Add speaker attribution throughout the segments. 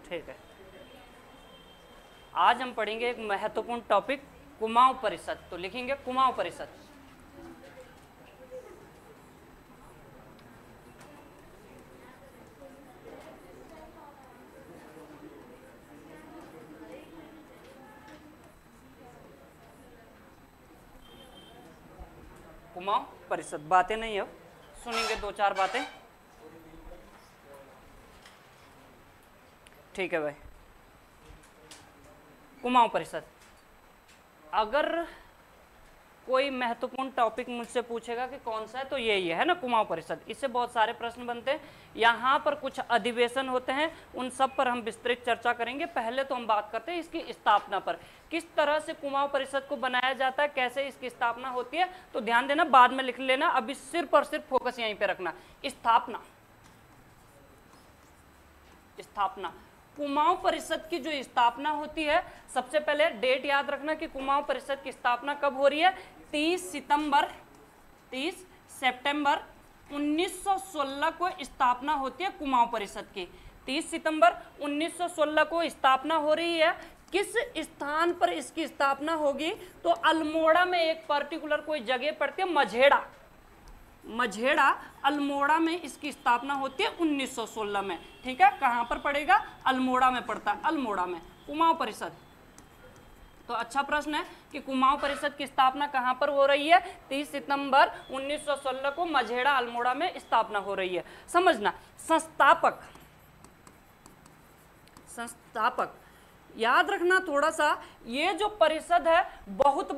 Speaker 1: ठीक है, आज हम पढ़ेंगे एक महत्वपूर्ण टॉपिक कुमाऊं परिषद। तो लिखेंगे कुमाऊं परिषद। कुमाऊं परिषद, बातें नहीं, अब सुनेंगे दो चार बातें। ठीक है भाई, कुमाऊं परिषद। अगर कोई महत्वपूर्ण टॉपिक मुझसे पूछेगा कि कौन सा है, तो यही है ना, कुमाऊं परिषद। इससे बहुत सारे प्रश्न बनते हैं। यहाँ पर कुछ अधिवेशन होते हैं, उन सब पर हम विस्तृत चर्चा करेंगे। पहले तो हम बात करते हैं इसकी स्थापना पर, किस तरह से कुमाऊं परिषद को बनाया जाता है, कैसे इसकी स्थापना होती है। तो ध्यान देना, बाद में लिख लेना, अभी सिर्फ और सिर्फ फोकस यहीं पे रखना। स्थापना, स्थापना कुमाऊं परिषद की जो स्थापना होती है, सबसे पहले डेट याद रखना कि कुमाऊं परिषद की स्थापना कब हो रही है। 30 सितंबर 1916 को स्थापना होती है कुमाऊं परिषद की। 30 सितंबर 1916 को स्थापना हो रही है। किस स्थान पर इसकी स्थापना होगी, तो अल्मोड़ा में एक पर्टिकुलर कोई जगह पड़ती है, मझेड़ा अल्मोड़ा में इसकी स्थापना होती है 1916 में। ठीक है, कहां पर पड़ेगा, अल्मोड़ा में पड़ता है, अल्मोड़ा में कुमाऊं परिषद। तो अच्छा प्रश्न है कि कुमाऊं परिषद की स्थापना कहां पर हो रही है। 30 सितंबर 1916 को मझेड़ा अल्मोड़ा में स्थापना हो रही है। समझना, संस्थापक याद रखना थोड़ा सा। ये जो परिषद है बहुत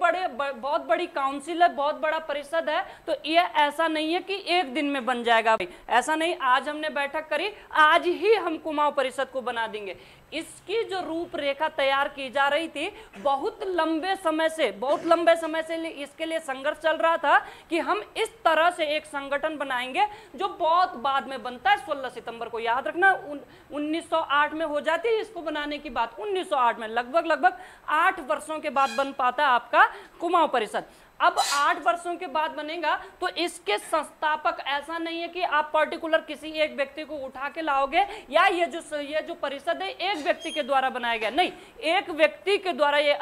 Speaker 1: बड़ी काउंसिल है, बहुत बड़ा परिषद है। तो ये ऐसा नहीं है कि एक दिन में बन जाएगा, ऐसा नहीं आज हमने बैठक करी आज ही हम कुमाऊं परिषद को बना देंगे। इसकी जो रूपरेखा तैयार की जा रही थी, बहुत लंबे समय से इसके लिए संघर्ष चल रहा था कि हम इस तरह से एक संगठन बनाएंगे जो बहुत बाद में बनता है। 16 सितंबर को याद रखना, 1908 में हो जाती है इसको बनाने की बात। 1908 में लगभग 8 वर्षों के बाद बन पाता है आपका कुमाऊं परिषद। अब 8 वर्षों के बाद बनेगा, तो इसके संस्थापक ऐसा नहीं है कि आप पर्टिकुलर किसी एक व्यक्ति को उठा के लाओगे, या ये जो परिषद है एक व्यक्ति के द्वारा बनाया गया। नहीं, एक व्यक्ति के द्वारा ये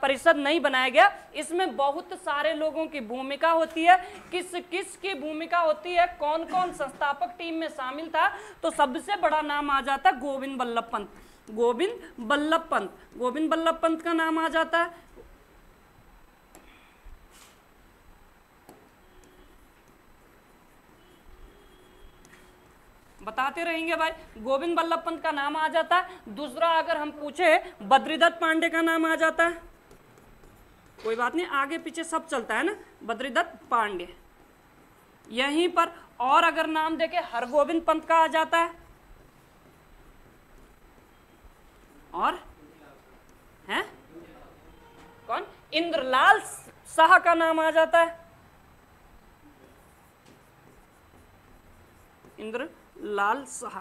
Speaker 1: परिषद नहीं बनाया गया। इसमें बहुत सारे लोगों की भूमिका होती है। किस की भूमिका होती है, कौन कौन संस्थापक टीम में शामिल था। तो सबसे बड़ा नाम आ जाता है गोविंद बल्लभ पंत का नाम आ जाता है। बताते रहेंगे भाई, गोविंद बल्लभ पंत का नाम आ जाता है। दूसरा अगर हम पूछे, बद्रीदत्त पांडे का नाम आ जाता है। कोई बात नहीं, आगे पीछे सब चलता है ना। बद्रीदत्त पांडे यहीं पर। और अगर नाम देखे, हरगोविंद पंत का आ जाता है। और है कौन, इंद्रलाल शाह का नाम आ जाता है। इंद्रलाल शाह।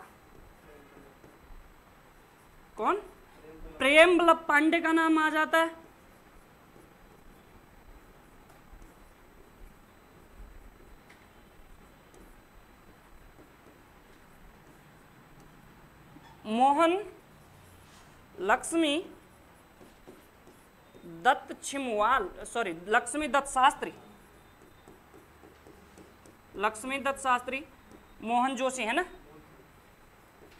Speaker 1: कौन, प्रेम बल्लभ पांडे का नाम आ जाता है। मोहन लक्ष्मी दत्त शास्त्री। मोहन जोशी है ना,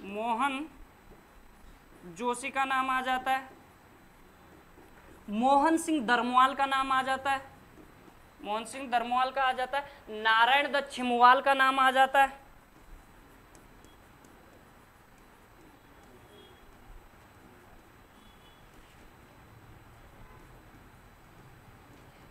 Speaker 1: मोहन जोशी का नाम आ जाता है। मोहन सिंह दरमुआल का नाम आ जाता है। नारायण दत्त छिमुवाल का नाम आ जाता है।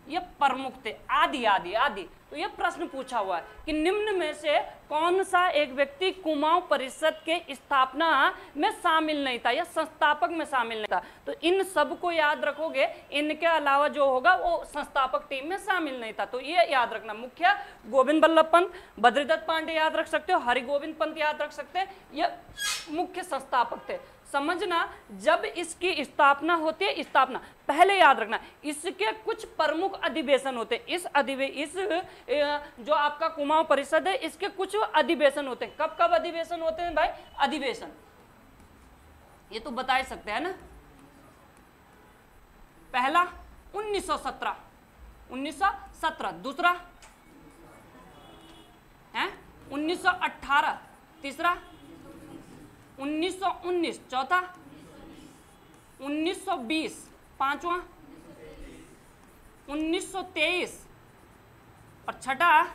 Speaker 1: ये प्रमुख थे, आदि। तो ये प्रश्न पूछा हुआ है कि निम्न में से कौन सा एक व्यक्ति कुमाऊं परिषद के स्थापना में शामिल नहीं था या संस्थापक में शामिल नहीं था। तो इन सब को याद रखोगे, इनके अलावा जो होगा वो संस्थापक टीम में शामिल नहीं था। तो ये याद रखना, मुख्य गोविंद बल्लभ पंत, बद्रीदत्त पांडे याद रख सकते हो, हरिगोविंद पंत याद रख सकते हैं, ये मुख्य संस्थापक थे। समझना, जब इसकी स्थापना होती है, स्थापना पहले याद रखना, इसके कुछ प्रमुख अधिवेशन होते हैं। इस जो आपका कुमाऊं परिषद है, इसके कुछ अधिवेशन होते हैं। कब कब अधिवेशन होते हैं भाई? अधिवेशन ये तो बता ही सकते हैं ना। पहला 1917, 1917। दूसरा है 1918। तीसरा 1919। चौथा 1920। पांचवा 1923 और छठा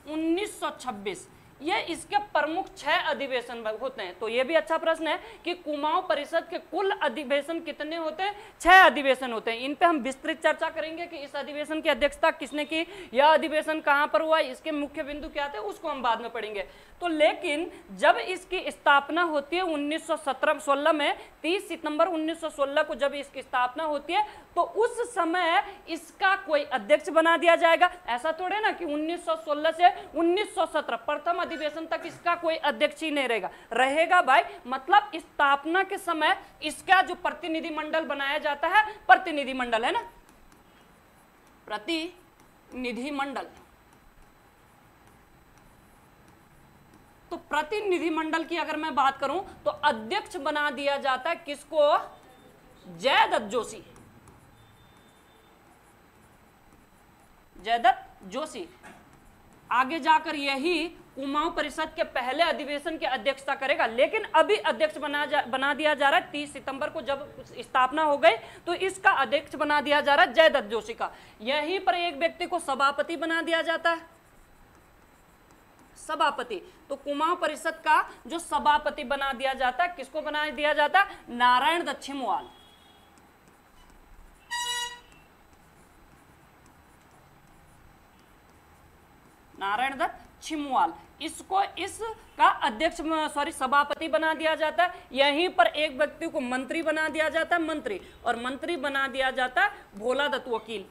Speaker 1: 1926। ये इसके प्रमुख 6 अधिवेशन होते हैं। तो ये भी अच्छा प्रश्न है कि कुमाऊं परिषद के कुल अधिवेशन कितने होते हैं? 6 अधिवेशन होते हैं। इन पे हम विस्तृत चर्चा करेंगे कि इस अधिवेशन की अध्यक्षता किसने की, यह अधिवेशन कहां पर हुआ, इसके मुख्य बिंदु क्या थे, उसको हम बाद में पढ़ेंगे। तो लेकिन जब इसकी स्थापना होती है 1916 में, 30 सितंबर 1916 को जब इसकी स्थापना होती है, तो उस समय इसका कोई अध्यक्ष बना दिया जाएगा। ऐसा थोड़े ना कि 1916 से 1917 प्रथम अधिवेशन तक इसका कोई अध्यक्ष ही नहीं रहेगा भाई। मतलब स्थापना के समय इसका जो प्रतिनिधिमंडल बनाया जाता है, प्रतिनिधिमंडल है ना, प्रतिनिधिमंडल। तो प्रतिनिधिमंडल की अगर मैं बात करूं तो अध्यक्ष बना दिया जाता है किसको? जयदत्त जोशी। जयदत्त जोशी आगे जाकर यही कुमाऊं परिषद के पहले अधिवेशन की अध्यक्षता करेगा। लेकिन अभी अध्यक्ष बना दिया जा रहा है 30 सितंबर को जब स्थापना हो गई, तो इसका अध्यक्ष बना दिया जा रहा है जयदत्त जोशी का। यहीं पर एक व्यक्ति को सभापति बना दिया जाता है, सभापति। तो कुमाऊं परिषद का जो सभापति बना दिया जाता है, किसको बना दिया जाता है? नारायण दत्त छिमुवाल। नारायण दत्त छिमुवाल इसको इसका अध्यक्ष सभापति बना दिया जाता है। यहीं पर एक व्यक्ति को मंत्री बना दिया जाता है, मंत्री, और मंत्री बना दिया जाता है भोला दत्त वकील।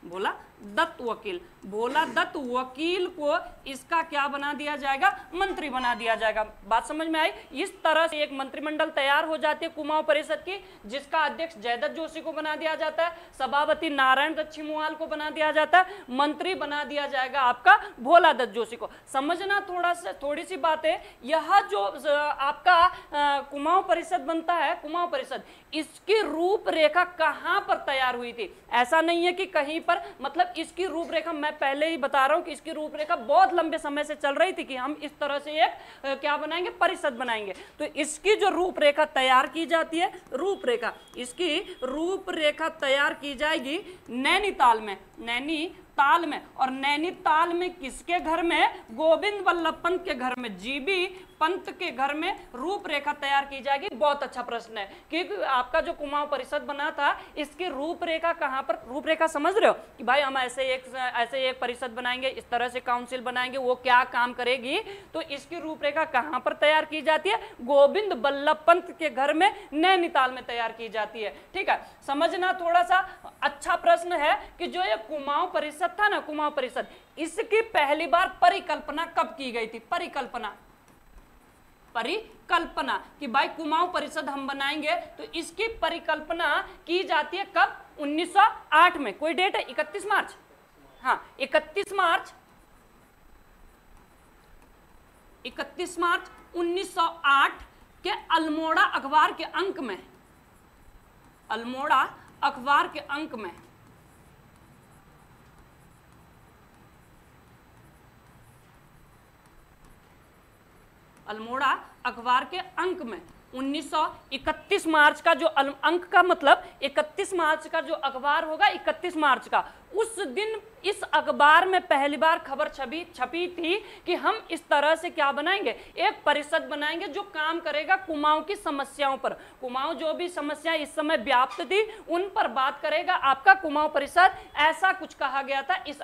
Speaker 1: भोला दत्त वकील, भोला दत्त वकील को इसका क्या बना दिया जाएगा? मंत्री बना दिया जाएगा। बात समझ में आई? इस तरह से एक मंत्रिमंडल तैयार हो जाती है कुमाऊं परिषद की, जिसका अध्यक्ष जयदत्त जोशी को बना दिया जाता है, सभापति नारायण दत्त छिमुवाल को बना दिया जाता है, मंत्री बना दिया जाएगा आपका भोला दत्त जोशी को। समझना थोड़ी सी बात है। यह जो आपका कुमाऊं परिषद बनता है, कुमाऊं परिषद, इसकी रूपरेखा कहां पर तैयार हुई थी? ऐसा नहीं है कि कहीं पर, मतलब इसकी रूपरेखा मैं पहले ही बता रहा हूं कि इसकी रूपरेखा बहुत लंबे समय से चल रही थी कि हम इस तरह से एक क्या बनाएंगे? परिषद बनाएंगे। तो इसकी जो रूपरेखा तैयार की जाती है, रूपरेखा, इसकी रूपरेखा तैयार की जाएगी नैनीताल में, नैनीताल में। और नैनीताल में किसके घर में? गोविंद वल्लभ पंत के घर में, जीबी पंत के घर में रूपरेखा तैयार की जाएगी। बहुत अच्छा प्रश्न है कि आपका जो कुमाऊं परिषद बना था, इसकी रूपरेखा कहां पर? रूपरेखा समझ रहे हो कि भाई हम ऐसे एक परिषद बनाएंगे, इस तरह से काउंसिल बनाएंगे, वो क्या काम करेगी। तो इसकी रूपरेखा कहां पर तैयार की जाती है? गोविंद वल्लभ पंत के घर में, नैनीताल में तैयार की जाती है। ठीक है, समझना थोड़ा सा अच्छा प्रश्न है कि जो ये कुमाऊं परिषद था ना, कुमाऊं परिषद, इसकी पहली बार परिकल्पना कब की गई थी? परिकल्पना कि भाई कुमाऊं परिषद हम बनाएंगे, तो इसकी परिकल्पना की जाती है कब? 1908 में। कोई डेट है? 31 मार्च। हाँ, 31 मार्च 1908 के अल्मोड़ा अखबार के अंक में, अल्मोड़ा अखबार के अंक में अल्मोड़ा अखबार के अंक में 1931 मार्च का जो अंक का मतलब 31 मार्च का जो अखबार होगा, 31 मार्च का, उस दिन इस अखबार में पहली बार खबर छपी थी कि हम इस तरह से क्या बनाएंगे? एक परिषद बनाएंगे जो काम करेगा कुमाऊं की समस्याओं पर। कुमाऊं जो भी समस्या इस समय व्याप्त थी, उन पर बात करेगा आपका कुमाऊं परिषद। ऐसा कुछ कहा गया था इस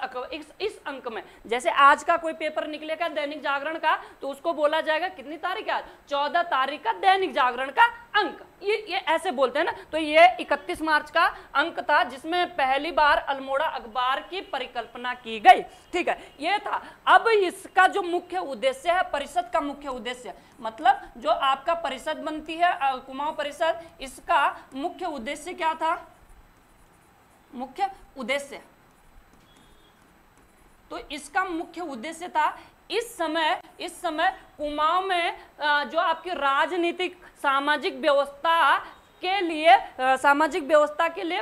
Speaker 1: अंक में। जैसे आज का कोई पेपर निकलेगा दैनिक जागरण का, तो उसको बोला जाएगा कितनी तारीख आज? 14 तारीख का दैनिक जागरण का अंक। ये ऐसे बोलते हैं ना। तो ये 31 मार्च का अंक था, जिसमें पहली बार अल्मोड़ा अखबार की परिकल्पना की गई। ठीक है, ये था। अब इसका जो मुख्य उद्देश्य है, परिषद का मुख्य उद्देश्य, मतलब जो आपका परिषद बनती है कुमाऊं परिषद, इसका मुख्य उद्देश्य क्या था? मुख्य उद्देश्य, तो इसका मुख्य उद्देश्य था इस समय कुमाऊं में जो आपकी राजनीतिक सामाजिक व्यवस्था के लिए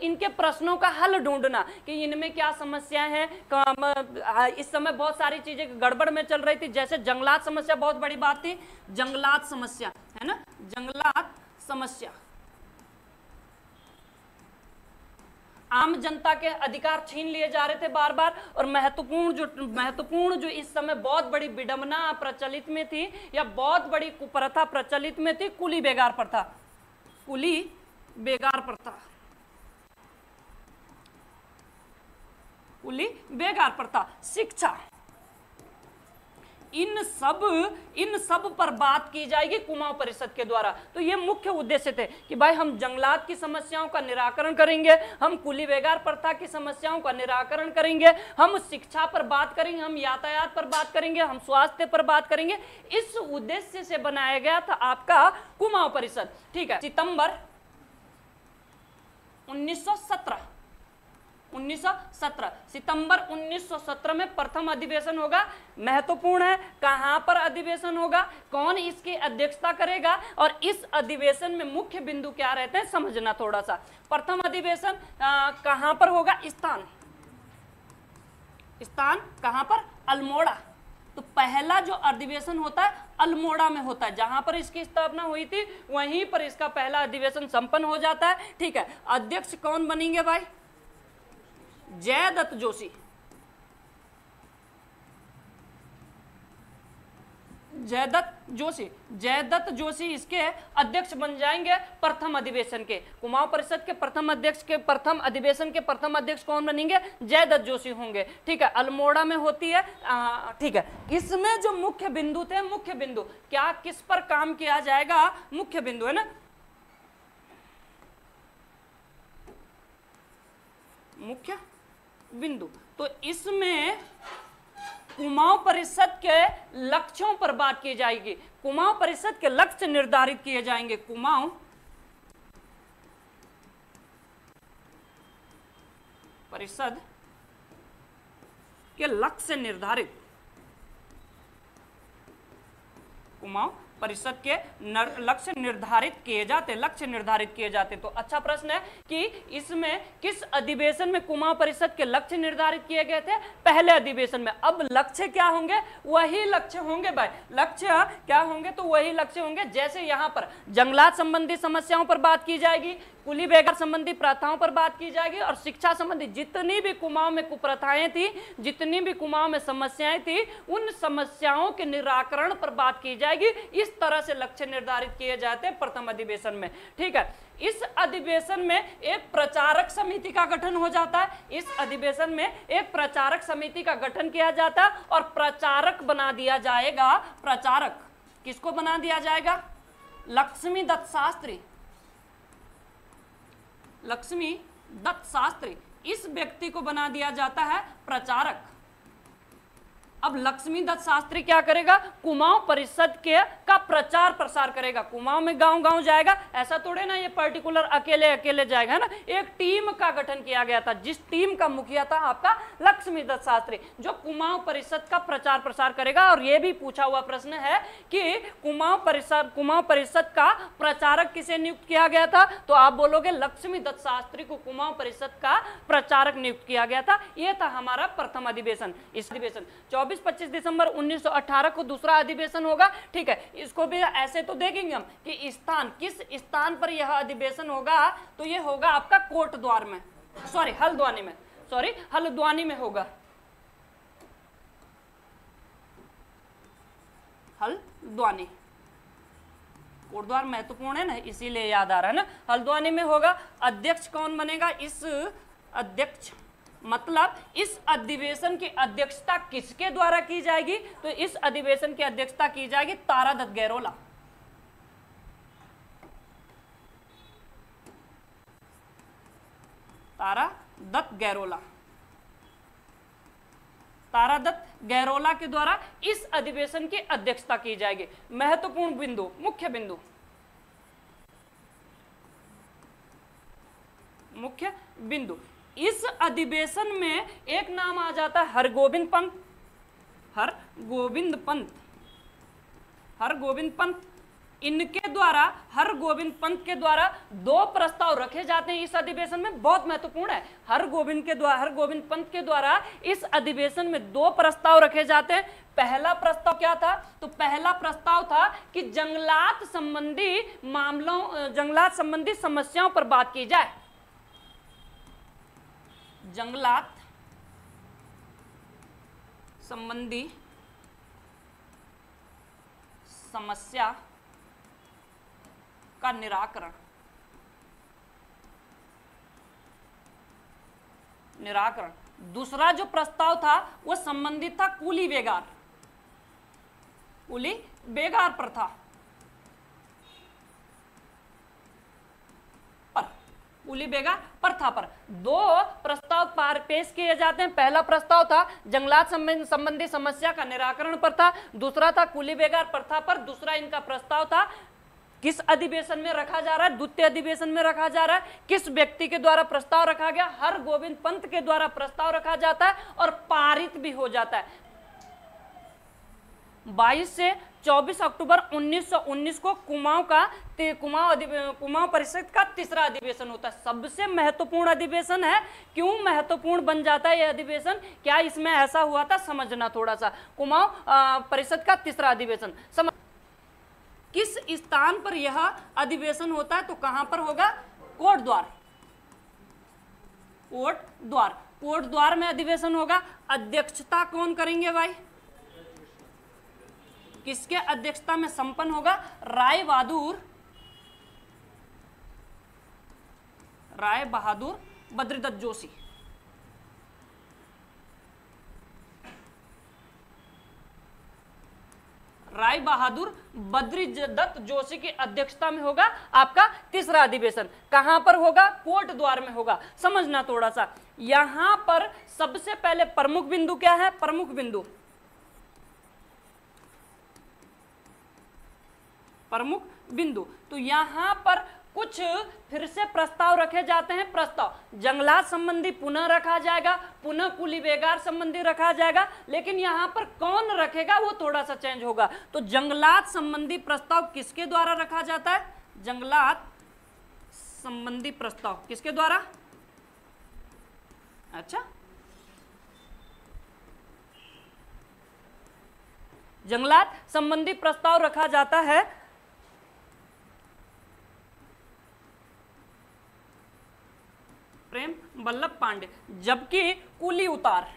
Speaker 1: इनके प्रश्नों का हल ढूंढना कि इनमें क्या समस्याएं हैं। इस समय बहुत सारी चीजें गड़बड़ में चल रही थी, जैसे जंगलात समस्या बहुत बड़ी बात थी, जंगलात समस्या है ना, जंगलात समस्या। आम जनता के अधिकार छीन लिए जा रहे थे बार बार। और महत्वपूर्ण जो इस समय बहुत बड़ी विडंबना प्रचलित में थी या बहुत बड़ी कुप्रथा प्रचलित में थी, कुली बेगार प्रथा। कुली बेगार प्रथा, कुली बेगार प्रथा, शिक्षा, इन सब पर बात की जाएगी कुमाऊं परिषद के द्वारा। तो ये मुख्य उद्देश्य थे कि भाई हम जंगलात की समस्याओं का निराकरण करेंगे, हम कुली बेगार प्रथा की समस्याओं का निराकरण करेंगे, हम शिक्षा पर बात करेंगे, हम यातायात पर बात करेंगे, हम स्वास्थ्य पर बात करेंगे। इस उद्देश्य से बनाया गया था आपका कुमाऊं परिषद। ठीक है, सितंबर 1917 सितंबर 1917 में प्रथम अधिवेशन होगा। महत्वपूर्ण है कहां पर अधिवेशन होगा, कौन इसकी अध्यक्षता करेगा, और इस अधिवेशन में मुख्य बिंदु क्या रहते हैं समझना थोड़ा सा। प्रथम अधिवेशन कहां पर होगा, स्थान कहां पर, अल्मोड़ा। तो पहला जो अधिवेशन होता है अल्मोड़ा में होता है, जहां पर इसकी स्थापना हुई थी वहीं पर इसका पहला अधिवेशन संपन्न हो जाता है। ठीक है, अध्यक्ष कौन बनेंगे भाई, जयदत्त जोशी। जयदत्त जोशी इसके अध्यक्ष बन जाएंगे प्रथम अधिवेशन के। कुमाऊं परिषद के प्रथम अधिवेशन के प्रथम अध्यक्ष कौन बनेंगे, जयदत्त जोशी होंगे। ठीक है, अल्मोड़ा में होती है। ठीक है, इसमें जो मुख्य बिंदु थे, मुख्य बिंदु क्या, किस पर काम किया जाएगा, मुख्य बिंदु है ना, मुख्य बिंदु। तो इसमें कुमाऊं परिषद के लक्ष्यों पर बात की जाएगी। कुमाऊं परिषद के लक्ष्य निर्धारित किए जाएंगे। कुमाऊं परिषद के लक्ष्य निर्धारित, कुमाऊं परिषद के लक्ष्य निर्धारित किए जाते। तो अच्छा प्रश्न है कि इसमें किस अधिवेशन में कुमाऊं परिषद के लक्ष्य निर्धारित किए गए थे, पहले अधिवेशन में। अब लक्ष्य क्या होंगे, वही लक्ष्य होंगे भाई, लक्ष्य क्या होंगे, तो वही लक्ष्य होंगे। जैसे यहां पर जंगलात संबंधी समस्याओं पर बात की जाएगी, कुली बेगार संबंधी प्रथाओं पर बात की जाएगी, और शिक्षा संबंधी जितनी भी कुमाऊं में कुप्रथाएं थी, जितनी भी कुमाऊं में समस्याएं थी, उन समस्याओं के निराकरण पर बात की जाएगी। इस तरह से लक्ष्य निर्धारित किए जाते हैं प्रथम अधिवेशन में। ठीक है, इस अधिवेशन में एक प्रचारक समिति का गठन हो जाता है। इस अधिवेशन में एक प्रचारक समिति का गठन किया जाता है और प्रचारक बना दिया जाएगा। प्रचारक किसको बना दिया जाएगा, लक्ष्मीदत्त शास्त्री। लक्ष्मीदत्त शास्त्री, इस व्यक्ति को बना दिया जाता है प्रचारक। अब लक्ष्मीदत्त शास्त्री क्या करेगा, कुमाऊं परिषद का प्रचार प्रसार करेगा। कुमाऊं में गांव गांव जाएगा, ऐसा थोड़े ना ये पर्टिकुलर अकेले जाएगा, है ना। एक टीम का गठन किया गया था, जिस टीम का मुखिया था आपका लक्ष्मीदत्त शास्त्री, जो कुमाऊं परिषद का प्रचार प्रसार करेगा। और ये भी पूछा हुआ प्रश्न है कि कुमाऊं परिषद का प्रचारक किसे नियुक्त किया गया था, तो आप बोलोगे लक्ष्मीदत्त शास्त्री को कुमाऊं परिषद का प्रचारक नियुक्त किया गया था। यह था हमारा प्रथम अधिवेशन। इस अधिवेशन 24-25 दिसंबर 1918 को दूसरा अधिवेशन होगा। ठीक है, इसको भी ऐसे तो देखेंगे हम कि स्थान, किस स्थान पर यह अधिवेशन होगा, तो यह होगा आपका कोटद्वार में, हल्द्वानी में होगा। हल्द्वानी, कोटद्वार महत्वपूर्ण है ना, इसीलिए याद आ रहा है ना, हल्द्वानी में होगा। अध्यक्ष कौन बनेगा, इस अध्यक्ष मतलब इस अधिवेशन की अध्यक्षता किसके द्वारा की जाएगी, तो इस अधिवेशन की अध्यक्षता की जाएगी तारादत्त गैरोला। तारादत्त गैरोला के द्वारा इस अधिवेशन की अध्यक्षता की जाएगी। महत्वपूर्ण बिंदु, मुख्य बिंदु, इस अधिवेशन में एक नाम आ जाता है हरगोविंद पंत। हरगोविंद पंत, हरगोविंद पंत, इनके द्वारा, हरगोविंद पंत के द्वारा 2 प्रस्ताव रखे जाते हैं इस अधिवेशन में, बहुत महत्वपूर्ण है। हरगोविंद पंत के द्वारा इस अधिवेशन में 2 प्रस्ताव रखे जाते हैं। पहला प्रस्ताव क्या था? तो पहला प्रस्ताव था कि जंगलात संबंधी मामलों, जंगलात संबंधी समस्याओं पर बात की जाए। जंगलात संबंधी समस्या का निराकरण, दूसरा जो प्रस्ताव था वो संबंधित था कूली बेगार प्रथा पर, कूली बेगार प्रथा पर 2 प्रस्ताव पेश किए जाते हैं। पहला प्रस्ताव था जंगलात संबंधी समस्या का निराकरण पर था, दूसरा था कूली बेगार प्रथा पर। दूसरा इनका प्रस्ताव था किस अधिवेशन में रखा जा रहा है? द्वितीय अधिवेशन में रखा जा रहा है। किस व्यक्ति के द्वारा प्रस्ताव रखा गया? हरगोविंद पंत के द्वारा प्रस्ताव रखा जाता है और पारित भी हो जाता है। 22 से 24 अक्टूबर 1919 को कुमाऊं परिषद का 3रा अधिवेशन होता है। सबसे महत्वपूर्ण अधिवेशन है। क्यों महत्वपूर्ण बन जाता है यह अधिवेशन? क्या इसमें ऐसा हुआ था? समझना थोड़ा सा। कुमाऊं परिषद का 3रा अधिवेशन किस स्थान पर यह अधिवेशन होता है? तो कहां पर होगा? कोटद्वार में अधिवेशन होगा। अध्यक्षता कौन करेंगे भाई? किसके अध्यक्षता में संपन्न होगा? राय बहादुर बद्रीदत्त जोशी। राय बहादुर बद्रीदत्त जोशी की अध्यक्षता में होगा आपका 3रा अधिवेशन। कहां पर होगा? कोटद्वार में होगा। समझना थोड़ा सा। यहां पर सबसे पहले प्रमुख बिंदु क्या है? प्रमुख बिंदु तो यहां पर कुछ फिर से प्रस्ताव रखे जाते हैं। प्रस्ताव जंगलात संबंधी पुनः रखा जाएगा, पुनः कूली बेगार संबंधी रखा जाएगा, लेकिन यहां पर कौन रखेगा वो थोड़ा सा चेंज होगा। तो जंगलात संबंधी प्रस्ताव किसके द्वारा रखा जाता है? जंगलात संबंधी प्रस्ताव किसके द्वारा? अच्छा, जंगलात संबंधी प्रस्ताव रखा जाता है प्रेम वल्लभ पांडे, जबकि कूली उतार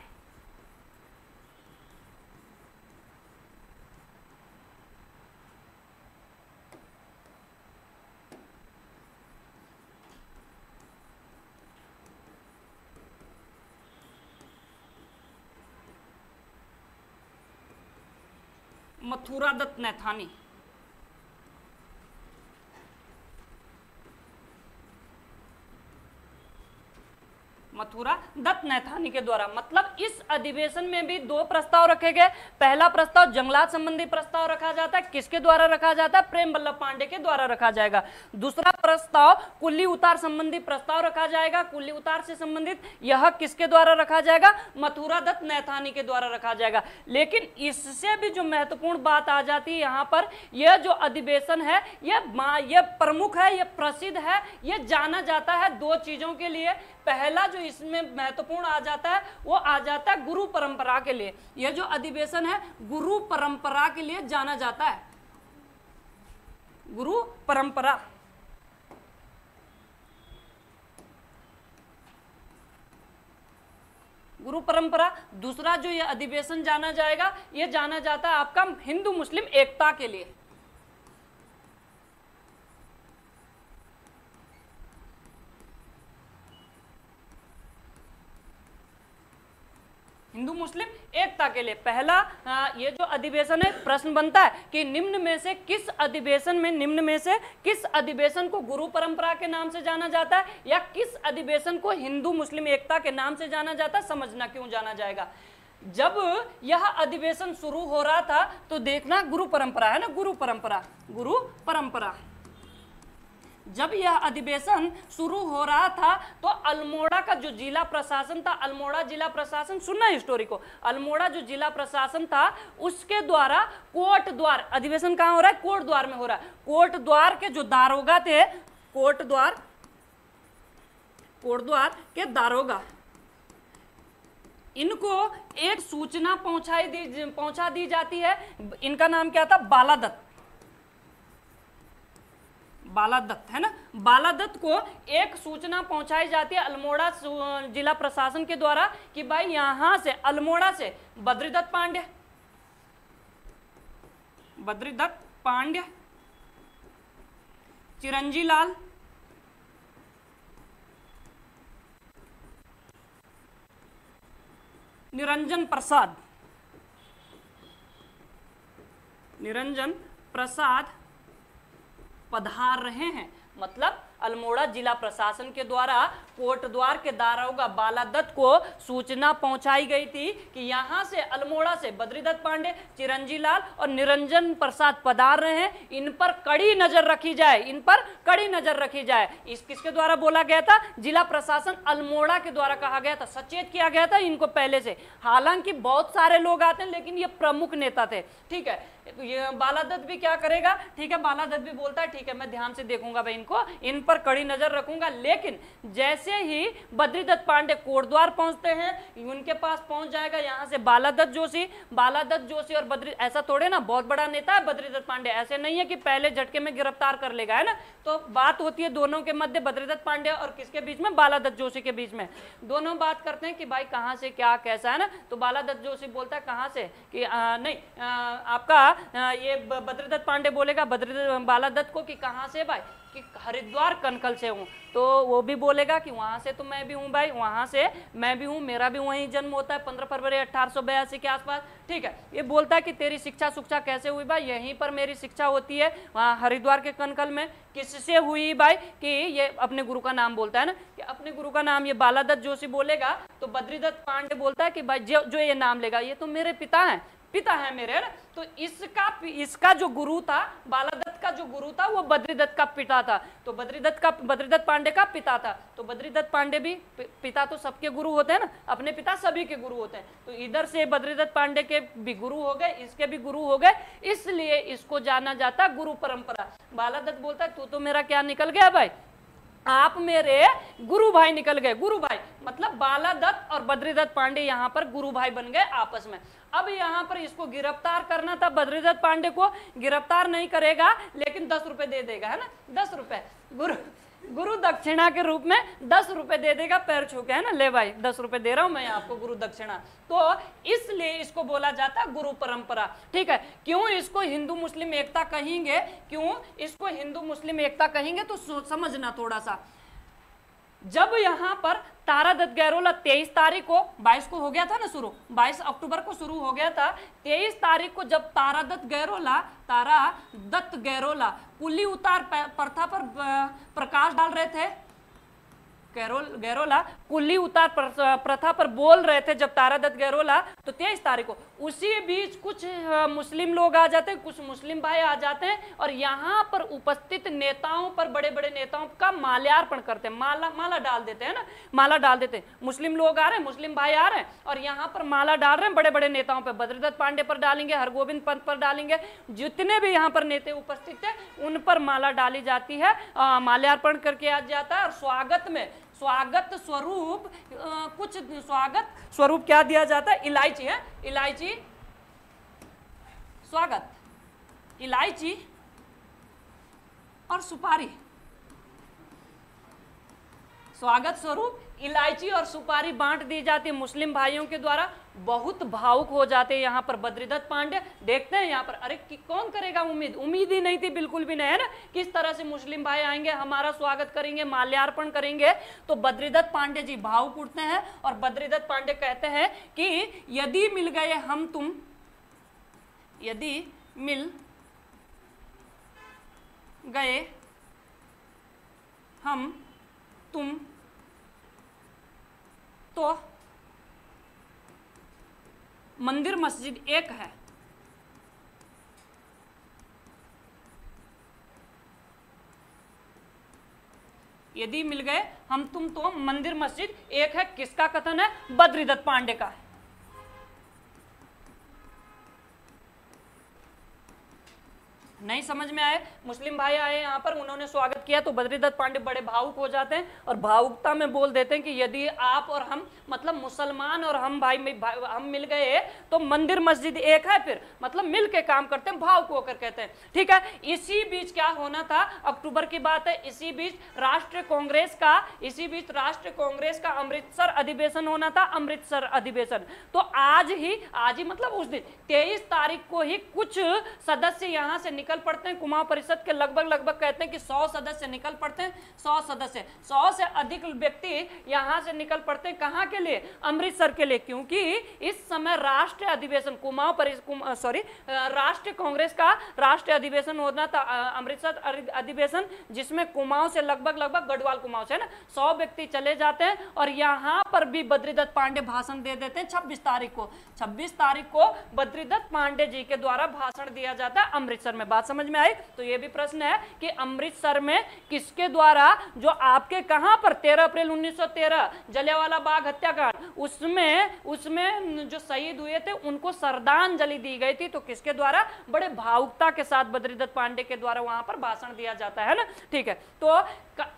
Speaker 1: मथुरा दत्त नैथानी, मथुरा दत्त नैथानी के द्वारा। मतलब इस अधिवेशन में भी 2 प्रस्ताव रखे गए। पहला प्रस्ताव जंगलात संबंधी प्रस्ताव रखा जाता है। किसके द्वारा रखा जाता है? प्रेम वल्लभ पांडे के द्वारा रखा जाएगा। दूसरा प्रस्ताव कुल्ली उतार संबंधी प्रस्ताव रखा जाएगा। कुल्ली उतार से संबंधित यह किसके द्वारा रखा जाएगा? मथुरा दत्त नैथानी के द्वारा रखा जाएगा। लेकिन इससे भी जो महत्वपूर्ण बात आ जाती है यहाँ पर, यह जो अधिवेशन है यह प्रमुख है, यह प्रसिद्ध है, यह जाना जाता है 2 चीजों के लिए। पहला जो इसमें महत्वपूर्ण आ जाता है वो आ जाता है गुरु परंपरा के लिए। यह जो अधिवेशन है गुरु परंपरा के लिए जाना जाता है। गुरु परंपरा, गुरु परंपरा। दूसरा जो यह अधिवेशन जाना जाएगा, यह जाना जाता है आपका हिंदू मुस्लिम एकता के लिए। हिंदू मुस्लिम एकता के लिए पहला ये जो अधिवेशन है, प्रश्न बनता है कि निम्न में से किस अधिवेशन को गुरु परंपरा के नाम से जाना जाता है या किस अधिवेशन को हिंदू मुस्लिम एकता के नाम से जाना जाता है? समझना क्यों जाना जाएगा। जब यह अधिवेशन शुरू हो रहा था तो देखना गुरु परंपरा है ना, गुरु परंपरा जब यह अधिवेशन शुरू हो रहा था तो अल्मोड़ा का जो जिला प्रशासन था, अल्मोड़ा जिला प्रशासन, सुनना है स्टोरी को, अल्मोड़ा जो जिला प्रशासन था उसके द्वारा कोर्ट द्वार, अधिवेशन कहाँ हो रहा है, कोर्ट द्वार में हो रहा है, कोर्ट द्वार के जो दारोगा थे, कोर्ट द्वार के दारोगा, इनको एक सूचना पहुंचा दी जाती है। इनका नाम क्या था, बालादत्त है ना। बालादत्त को एक सूचना पहुंचाई जाती है अल्मोड़ा जिला प्रशासन के द्वारा कि भाई यहां से, अल्मोड़ा से बद्रीदत्त पांड्य, चिरंजी लाल, निरंजन प्रसाद पधार रहे हैं। मतलब अल्मोड़ा जिला प्रशासन के द्वारा कोर्ट द्वार के दारोगा बालादत्त को सूचना पहुंचाई गई थी कि यहां से, अल्मोड़ा से बद्रीदत्त पांडे, चिरंजी लाल और निरंजन प्रसाद पधार रहे हैं, इन पर कड़ी नजर रखी जाए। इस किसके द्वारा बोला गया था, जिला प्रशासन अल्मोड़ा के द्वारा कहा गया था, सचेत किया गया था इनको पहले से। हालांकि बहुत सारे लोग आते हैं लेकिन ये प्रमुख नेता थे, ठीक है। ये बालादत्त भी क्या करेगा, ठीक है, बालादत्त भी बोलता है ठीक है मैं ध्यान से देखूंगा भाई, इनको, इन पर कड़ी नजर रखूंगा। लेकिन जैसे ही बद्रीदत्त पांडे कोटद्वार पहुंचते हैं, उनके पास पहुंच जाएगा यहां से बालादत्त जोशी और बद्री, ऐसा थोड़े ना, बहुत बड़ा नेता है बद्रीदत्त पांडे, ऐसे नहीं है कि पहले झटके में गिरफ्तार कर लेगा, है ना। तो बात होती है दोनों के मध्य, बद्रीदत्त पांडे और किसके बीच में, बालादत्त जोशी के बीच में। दोनों बात करते हैं कि भाई कहां से क्या कैसा है ना। तो बालादत्त जोशी बोलता है कहां से, कि आपका ये बद्रीदत्त पांडे बोलेगा बालादत्त को कि कहां से भाई, कि हरिद्वार कनकल से हूँ। तो वो भी बोलेगा कि वहां से तो मैं भी हूँ भाई, वहां से मैं भी हूँ, मेरा भी वहीं जन्म होता है 15 फरवरी 1882 के आसपास, ठीक है। ये बोलता है कि तेरी शिक्षा कैसे हुई भाई, यहीं पर मेरी शिक्षा होती है, वहाँ हरिद्वार के कनकल में। किससे हुई भाई, कि ये अपने गुरु का नाम बोलता है ना, कि अपने गुरु का नाम ये बालादत्त जोशी बोलेगा तो बद्रीदत्त पांडे बोलता है कि भाई जो ये नाम लेगा ये तो मेरे पिता है मेरे, है ना। तो इसका जो गुरु था, बालादत्त का जो गुरु था वो बद्रीदत्त का पिता था, तो बद्रीदत्त पांडे का पिता था। तो बद्रीदत्त पांडे भी, पिता तो सबके गुरु होते हैं ना, अपने पिता सभी के गुरु होते हैं। तो इधर से बद्रीदत्त पांडे के भी गुरु हो गए, इसके भी गुरु हो गए, इसलिए इसको जाना जाता गुरु परंपरा। बालादत्त बोलता है तू तो मेरा क्या निकल गया भाई, आप मेरे गुरु भाई निकल गए। गुरु भाई मतलब बालादत्त और बद्रीदत्त पांडे यहाँ पर गुरु भाई बन गए आपस में। अब यहाँ पर इसको गिरफ्तार करना था, बद्रीदत्त पांडे को गिरफ्तार नहीं करेगा लेकिन 10 रुपए दे देगा, है ना, 10 रुपए गुरु दक्षिणा के रूप में 10 रुपए दे देगा, पैर छू के, है ना, ले भाई 10 रुपए दे रहा हूं मैं आपको गुरु दक्षिणा। तो इसलिए इसको बोला जाता है गुरु परंपरा, ठीक है। क्यों इसको हिंदू मुस्लिम एकता कहेंगे, तो समझना थोड़ा सा। जब यहां पर तारादत्त गैरोला 23 तारीख को, 22 को हो गया था ना शुरू, 22 अक्टूबर को शुरू हो गया था, 23 तारीख को जब तारादत्त गैरोला कुली उतार प्रथा पर प्रकाश डाल रहे थे, गैरोला कुली उतार प्रथा पर बोल रहे थे जब तारादत्त गैरोला, तो 23 तारीख को उसी बीच कुछ मुस्लिम लोग आ जाते हैं, कुछ मुस्लिम भाई आ जाते हैं और यहाँ पर उपस्थित नेताओं पर, बड़े बड़े नेताओं का माल्यार्पण करते हैं, माला डाल देते हैं ना, माला डाल देते हैं। मुस्लिम लोग आ रहे हैं, मुस्लिम भाई आ रहे हैं और यहाँ पर माला डाल रहे हैं बड़े बड़े नेताओं पर, बद्रीदत्त पांडे पर डालेंगे, हरगोविंद पंत पर डालेंगे, जितने भी यहाँ पर नेता उपस्थित थे उन पर माला डाली जाती है, माल्यार्पण करके आ जाता है। और स्वागत स्वरूप क्या दिया जाता है, इलायची है, इलायची और सुपारी, स्वागत स्वरूप इलायची और सुपारी बांट दी जाती है मुस्लिम भाइयों के द्वारा। बहुत भावुक हो जाते हैं यहाँ पर बद्रीदत्त पांडे, देखते हैं यहाँ पर, अरे कौन करेगा, उम्मीद ही नहीं थी, बिल्कुल भी नहीं, है ना, किस तरह से मुस्लिम भाई आएंगे, हमारा स्वागत करेंगे, माल्यार्पण करेंगे। तो बद्रीदत्त पांडे जी भावुक उठते हैं और बद्रीदत्त पांडे कहते हैं कि यदि मिल गए हम तुम तो मंदिर मस्जिद एक है, यदि मिल गए हम तुम तो मंदिर मस्जिद एक है, किसका कथन है? बद्रीदत्त पांडे का है। नहीं समझ में आए? मुस्लिम भाई आए यहाँ पर, उन्होंने स्वागत किया तो बद्रीदत्त पांडे बड़े भावुक हो जाते हैं और भावुकता में बोल देते हैं कि यदि आप और हम मतलब मुसलमान और हम हम मिल गए तो मंदिर मस्जिद एक है, फिर मतलब मिल के काम करते हैं, भावुक होकर कहते हैं। ठीक है, इसी बीच क्या होना था, अक्टूबर की बात है, इसी बीच राष्ट्रीय कांग्रेस का अमृतसर अधिवेशन होना था, अमृतसर अधिवेशन। तो आज ही मतलब उस दिन 23 तारीख को ही कुछ सदस्य यहाँ से निकल पड़ते हैं, कुमाऊं परिषद के लगभग कहते हैं कि 100 सदस्य निकल पड़ते हैं, 100 सदस्य, 100 से अधिक व्यक्ति यहां से निकल पड़ते हैं। कहां के लिए? अमृतसर के लिए, क्योंकि इस समय राष्ट्रीय अधिवेशन राष्ट्रीय कांग्रेस का राष्ट्रीय अधिवेशन होना था, अमृतसर अधिवेशन, जिसमें कुमाऊं से लगभग गढ़वाल कुमाऊं से ना 100 व्यक्ति चले जाते हैं और यहां पर भी बद्रीदत्त पांडे भाषण दे देते हैं। 26 तारीख को बद्रीदत्त पांडे जी के द्वारा भाषण दिया जाता है अमृतसर में। बात समझ में आई? तो ये भी प्रश्न है कि अमृतसर में किसके द्वारा, जो आपके कहां पर 13 अप्रैल 1913 जलियांवाला बाग हत्याकांड, उसमें जो शहीद हुए थे उनको श्रद्धांजलि दी गई थी। तो किसके द्वारा? बड़े भावुकता के साथ बद्रीदत्त पांडे के द्वारा वहां पर भाषण दिया जाता है ना। ठीक है, तो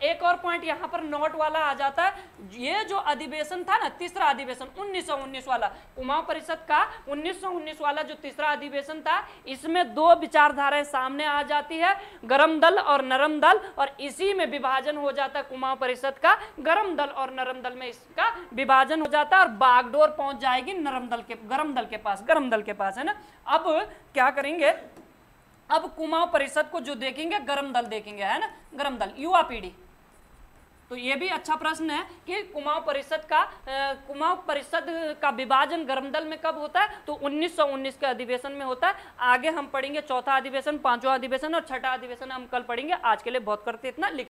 Speaker 1: एक और पॉइंट यहां पर नोट वाला आ जाता है, ये जो अधिवेशन था ना, तीसरा अधिवेशन 1919 वाला, कुमाऊं परिषद का 1919 वाला जो तीसरा अधिवेशन था, इसमें दो विचारधाराएं सामने आ जाती है, गरम दल और नरम दल, और इसी में विभाजन हो जाता है कुमाऊं परिषद का, गरम दल और नरम दल में इसका विभाजन हो जाता है और बागडोर पहुंच जाएगी गरम दल के पास, है ना। अब क्या करेंगे, अब कुमाऊं परिषद को जो देखेंगे, गरम दल देखेंगे, है ना, गरम दल युवा पीढ़ी। तो ये भी अच्छा प्रश्न है कि कुमाऊं परिषद का विभाजन गरम दल में कब होता है? तो 1919 के अधिवेशन में होता है। आगे हम पढ़ेंगे चौथा अधिवेशन, पांचवा अधिवेशन और छठा अधिवेशन हम कल पढ़ेंगे। आज के लिए बहुत करते इतना, लिख